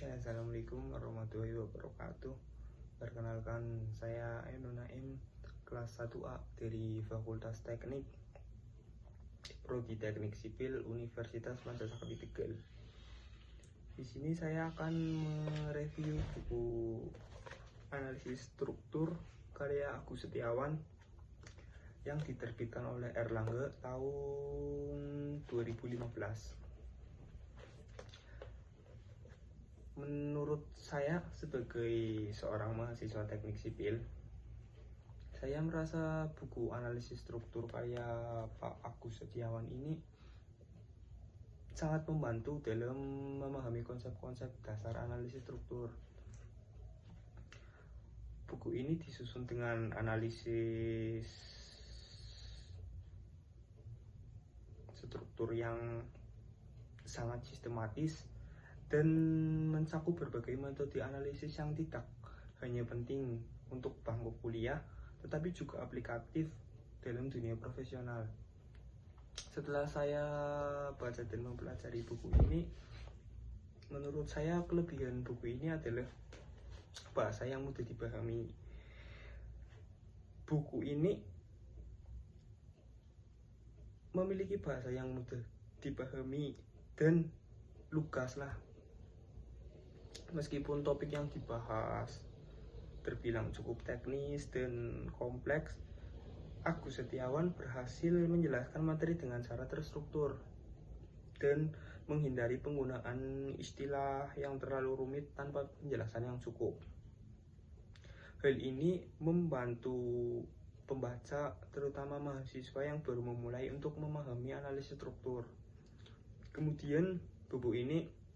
Assalamualaikum warahmatullahi wabarakatuh. Perkenalkan, saya Eno Naim, kelas 1A dari Fakultas Teknik Prodi Teknik Sipil Universitas Pancasakti Tegal. Di sini saya akan mereview buku analisis struktur karya Agus Setiawan yang diterbitkan oleh Erlangga tahun 2015. Menurut saya sebagai seorang mahasiswa teknik sipil, saya merasa buku analisis struktur karya Pak Agus Setiawan ini sangat membantu dalam memahami konsep-konsep dasar analisis struktur. Buku ini disusun dengan analisis struktur yang sangat sistematis dan mencakup berbagai metode analisis yang tidak hanya penting untuk bangku kuliah, tetapi juga aplikatif dalam dunia profesional. Setelah saya baca dan mempelajari buku ini, menurut saya kelebihan buku ini adalah bahasa yang mudah dipahami. Buku ini memiliki bahasa yang mudah dipahami dan lugas lah. Meskipun topik yang dibahas terbilang cukup teknis dan kompleks, Agus Setiawan berhasil menjelaskan materi dengan cara terstruktur dan menghindari penggunaan istilah yang terlalu rumit tanpa penjelasan yang cukup. Hal ini membantu pembaca, terutama mahasiswa yang baru memulai, untuk memahami analisis struktur. Kemudian buku ini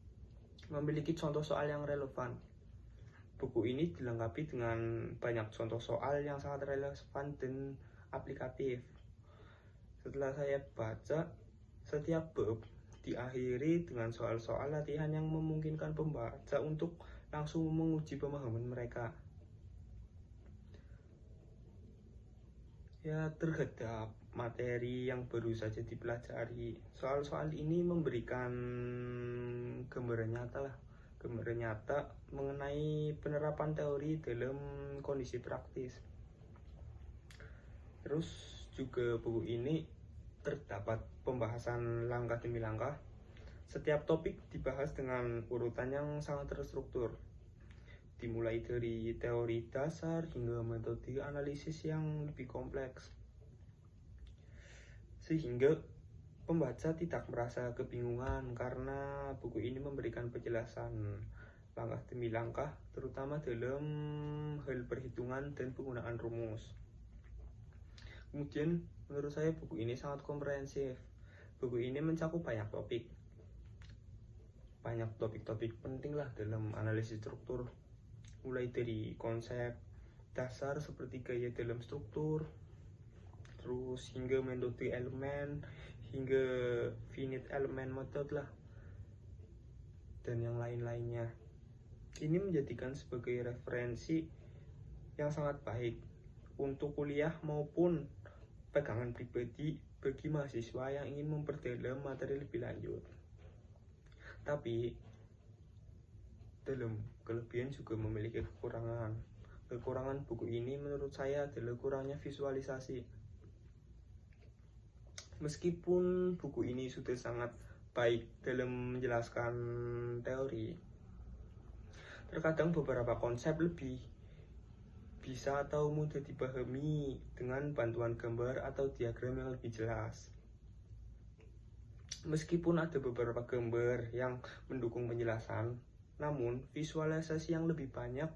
memiliki contoh soal yang relevan. Buku ini dilengkapi dengan banyak contoh soal yang sangat relevan dan aplikatif. Setelah saya baca, setiap bab diakhiri dengan soal-soal latihan yang memungkinkan pembaca untuk langsung menguji pemahaman mereka. Terhadap materi yang baru saja dipelajari, soal-soal ini memberikan gambaran nyata mengenai penerapan teori dalam kondisi praktis. Terus juga buku ini terdapat pembahasan langkah demi langkah. Setiap topik dibahas dengan urutan yang sangat terstruktur, dimulai dari teori dasar hingga metode analisis yang lebih kompleks, sehingga pembaca tidak merasa kebingungan karena buku ini memberikan penjelasan langkah demi langkah, terutama dalam hal perhitungan dan penggunaan rumus. Kemudian menurut saya buku ini sangat komprehensif. Buku ini mencakup banyak topik penting lah dalam analisis struktur, mulai dari konsep dasar seperti gaya dalam struktur, terus hingga metode elemen, hingga finite element method lah, dan yang lain-lainnya. Ini menjadikan sebagai referensi yang sangat baik untuk kuliah maupun pegangan pribadi bagi mahasiswa yang ingin memperdalam materi lebih lanjut. Tapi dalam kelebihan juga memiliki kekurangan. Kekurangan buku ini menurut saya adalah kurangnya visualisasi. Meskipun buku ini sudah sangat baik dalam menjelaskan teori, terkadang beberapa konsep lebih bisa atau mudah dipahami dengan bantuan gambar atau diagram yang lebih jelas. Meskipun ada beberapa gambar yang mendukung penjelasan, namun visualisasi yang lebih banyak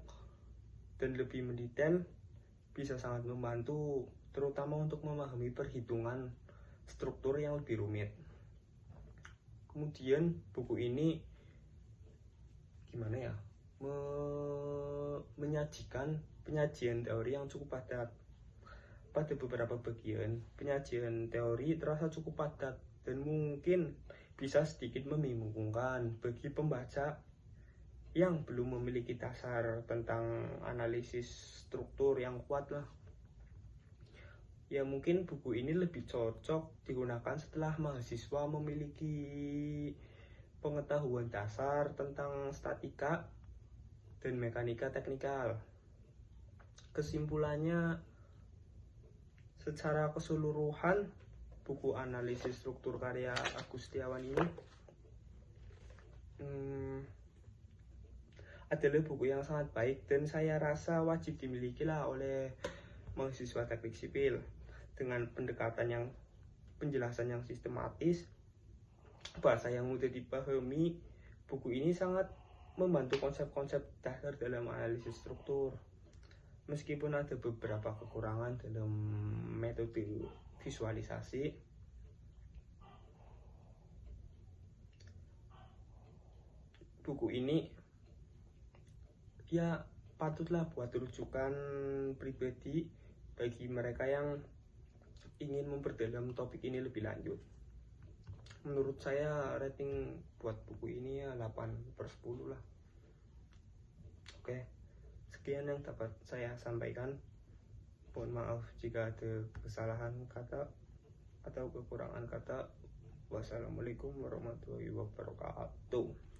dan lebih mendetail bisa sangat membantu, terutama untuk memahami perhitungan struktur yang lebih rumit. Kemudian buku ini menyajikan penyajian teori yang cukup padat. Pada beberapa bagian, penyajian teori terasa cukup padat dan mungkin bisa sedikit membingungkan bagi pembaca yang belum memiliki dasar tentang analisis struktur yang kuat lah. Mungkin buku ini lebih cocok digunakan setelah mahasiswa memiliki pengetahuan dasar tentang statika dan mekanika teknikal. Kesimpulannya, secara keseluruhan, buku analisis struktur karya Agus Setiawan ini adalah buku yang sangat baik dan saya rasa wajib dimiliki lah oleh mahasiswa teknik sipil. Dengan pendekatan yang penjelasan yang sistematis, bahasa yang mudah dipahami, buku ini sangat membantu konsep-konsep dasar dalam analisis struktur. Meskipun ada beberapa kekurangan dalam metode visualisasi, buku ini ya patutlah buat rujukan pribadi bagi mereka yang ingin memperdalam topik ini lebih lanjut. Menurut saya rating buat buku ini ya 8/10 lah. Oke, sekian yang dapat saya sampaikan. Mohon maaf jika ada kesalahan kata atau kekurangan kata. Wassalamualaikum warahmatullahi wabarakatuh.